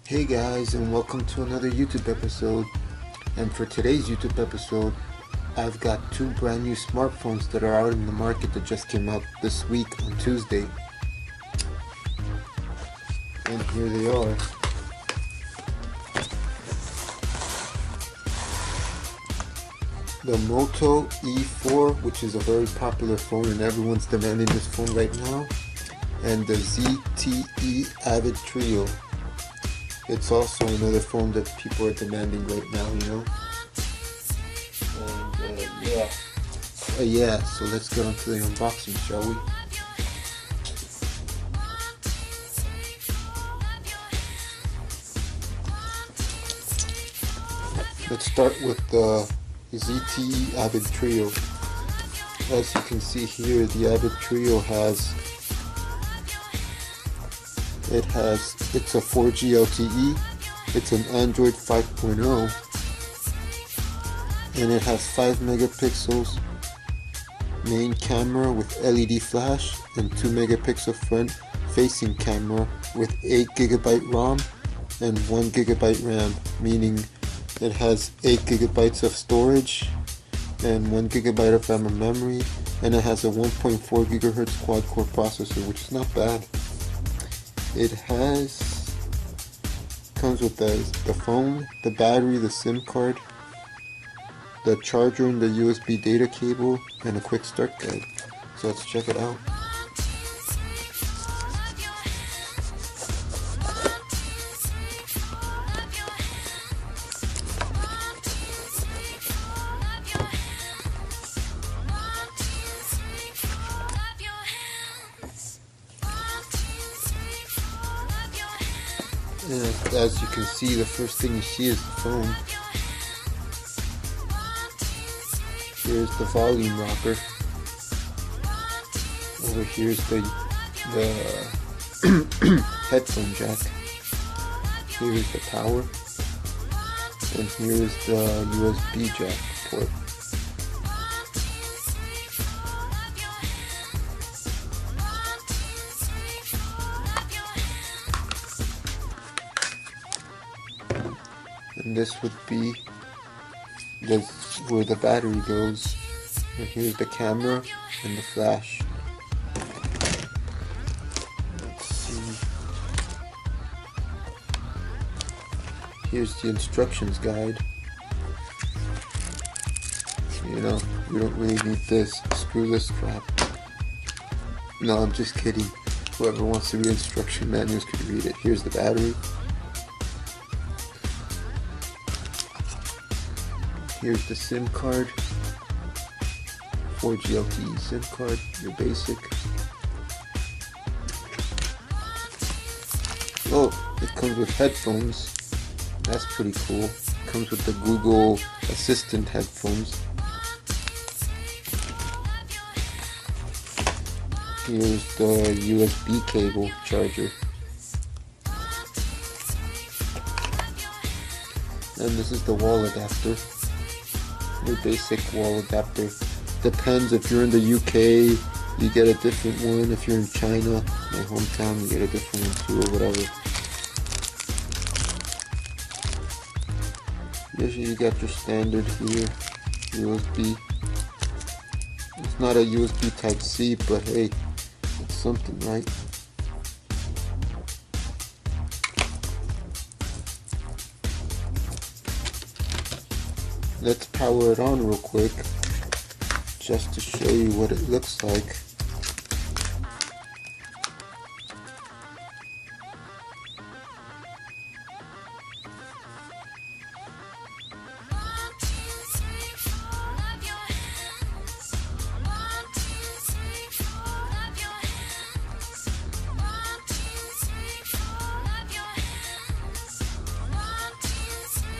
Hey guys, and welcome to another YouTube episode. And for today's YouTube episode, I've got two brand new smartphones that are out in the market that just came out this week on Tuesday. And here they are. The Moto E4, which is a very popular phone and everyone's demanding this phone right now, and the ZTE Avid Trio. It's also another phone that people are demanding right now, you know. And yeah, so let's get on to the unboxing, shall we? Let's start with the ZTE Avid Trio. As you can see here, the Avid Trio it's a 4G LTE, it's an Android 5.0, and it has 5 megapixels main camera with LED flash and 2 megapixel front facing camera with 8 GB ROM and 1 GB RAM, meaning it has 8 GB of storage and 1 GB of RAM memory, and it has a 1.4 GHz quad-core processor, which is not bad. It comes with the phone, the battery, the SIM card, the charger and the USB data cable, and a quick start guide. So let's check it out. And as you can see, the first thing you see is the phone. Here's the volume rocker. Over here's the headphone jack. Here's the power. And here's the USB jack port. And this would be where the battery goes. And here's the camera and the flash. Let's see. Here's the instructions guide. You know, we don't really need this. Screw this crap. No, I'm just kidding. Whoever wants to read instruction manuals could read it. Here's the battery. Here's the SIM card, 4G LTE SIM card, your basic. Oh, it comes with headphones. That's pretty cool. It comes with the Google Assistant headphones. Here's the USB cable charger. And this is the wall adapter. Your basic wall adapter. Depends, if you're in the UK, you get a different one. If you're in China, my hometown, you get a different one too, or whatever. Usually you got your standard here, USB. It's not a USB type C, but hey, it's something, right? Let's power it on real quick, just to show you what it looks like.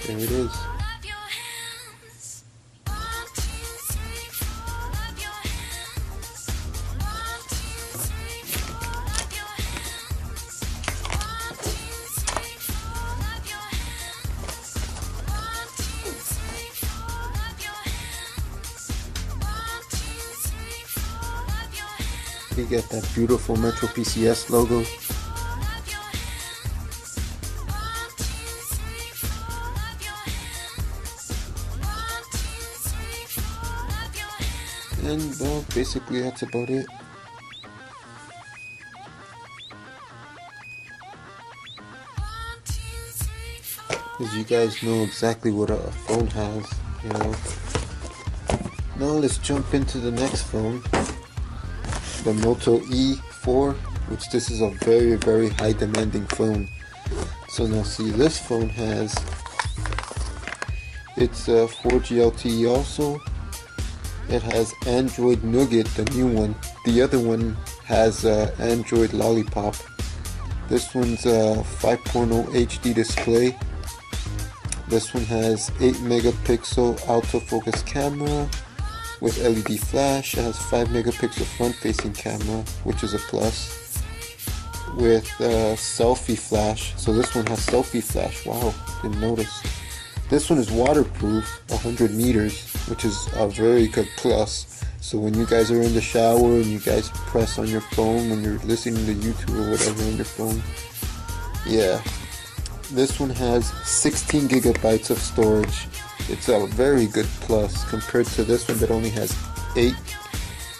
There it is. You get that beautiful Metro PCS logo. And well, basically that's about it. As you guys know exactly what a phone has, you know. Now let's jump into the next phone, the Moto E4, which this is a very high demanding phone. So now see, this phone has, it's 4G LTE also. It has Android Nougat, the new one. The other one has Android Lollipop. This one's a 5.0 HD display. This one has 8 megapixel autofocus camera with LED flash. It has 5 megapixel front facing camera, which is a plus, with selfie flash. So this one has selfie flash. Wow, didn't notice. This one is waterproof, 100 meters, which is a very good plus. So when you guys are in the shower and you guys press on your phone when you're listening to YouTube or whatever on your phone, yeah. This one has 16 gigabytes of storage. It's a very good plus compared to this one that only has 8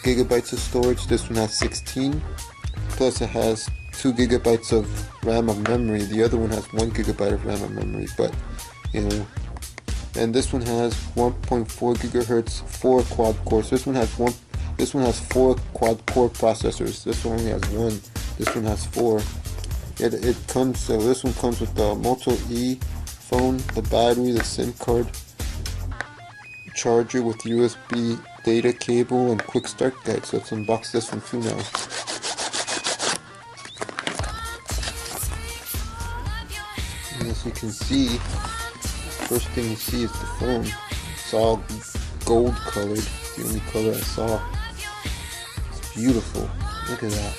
gigabytes of storage. This one has 16. Plus it has 2 gigabytes of RAM of memory. The other one has 1 gigabyte of RAM of memory, but you know. And this one has 1.4 gigahertz, 4 quad cores. This one has 4 quad core processors. This one only has 1. This one has 4. It comes, so this one comes with the Moto E phone, the battery, the SIM card, charger with USB data cable, and quick start guide. So let's unbox this one too now. And as you can see, first thing you see is the phone. It's all gold colored. It's the only color I saw. It's beautiful. Look at that.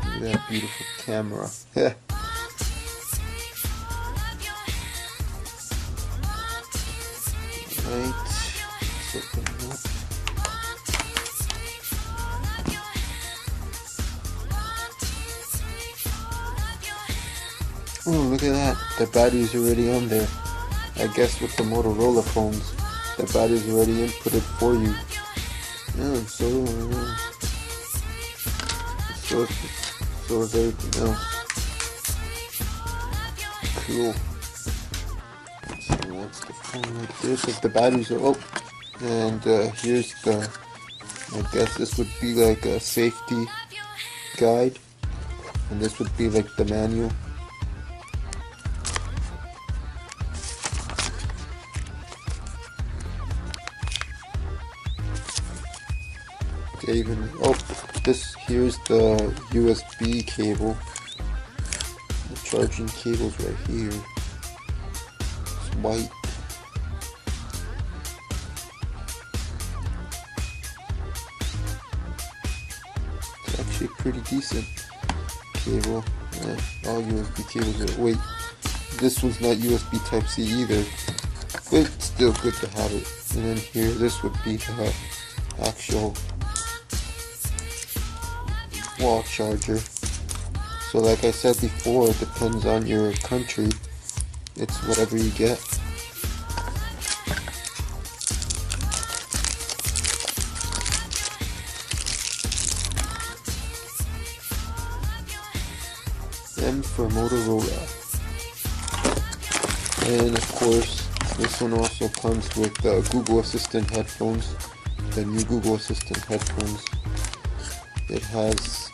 Look at that beautiful camera. Yeah. Right. Let's open it up. Oh, look at that. The battery's already on there. I guess with the Motorola phones, the battery's already inputted for you. Yeah, so is everything else. Cool. So that's the phone right there. So the batteries are up. And here's the, I guess this would be like a safety guide. And this would be like the manual. Even this here's the USB cable. The charging cable's right here. It's white. It's actually a pretty decent cable. All USB cables are, wait, this one's not USB type C either, but it's still good to have it. And then here, this would be the actual wall charger. So like I said before, it depends on your country. It's whatever you get. M for Motorola. And of course, this one also comes with Google Assistant headphones. The new Google Assistant headphones. It has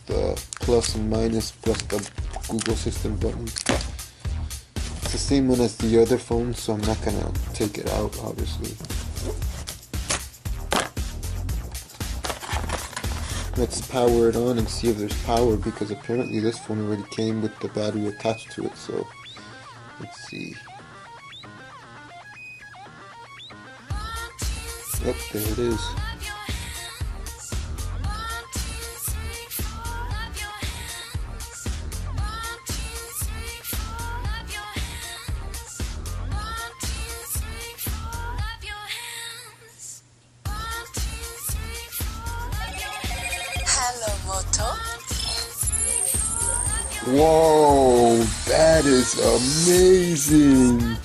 the plus and minus plus the Google Assistant button. It's the same one as the other phone, so I'm not gonna take it out, obviously. Let's power it on and see if there's power, because apparently this phone already came with the battery attached to it, so let's see. Yep, there it is. Hello, Moto. Whoa, that is amazing.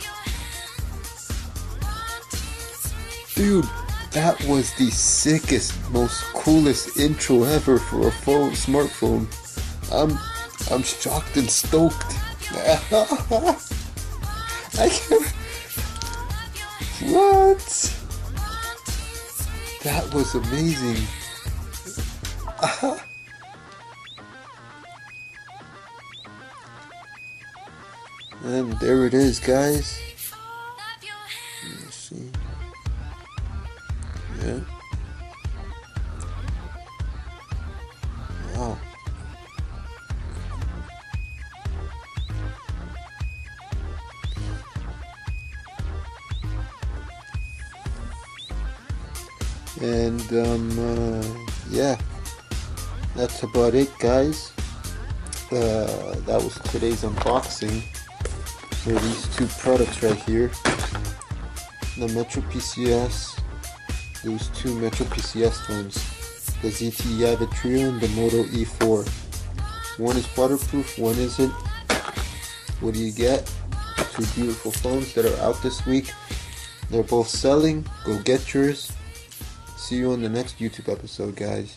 Dude, That was the sickest, most coolest intro ever for a smartphone. I'm shocked and stoked. I can't. What? That was amazing. And there it is, guys. Let's see. Yeah. Wow. And yeah, that's about it, guys. That was today's unboxing for these two products right here, the Metro PCS, those two Metro PCS phones, the ZTE Avid Trio and the Moto E4. One is waterproof, one isn't. What do you get? Two beautiful phones that are out this week. They're both selling. Go get yours. See you on the next YouTube episode, guys.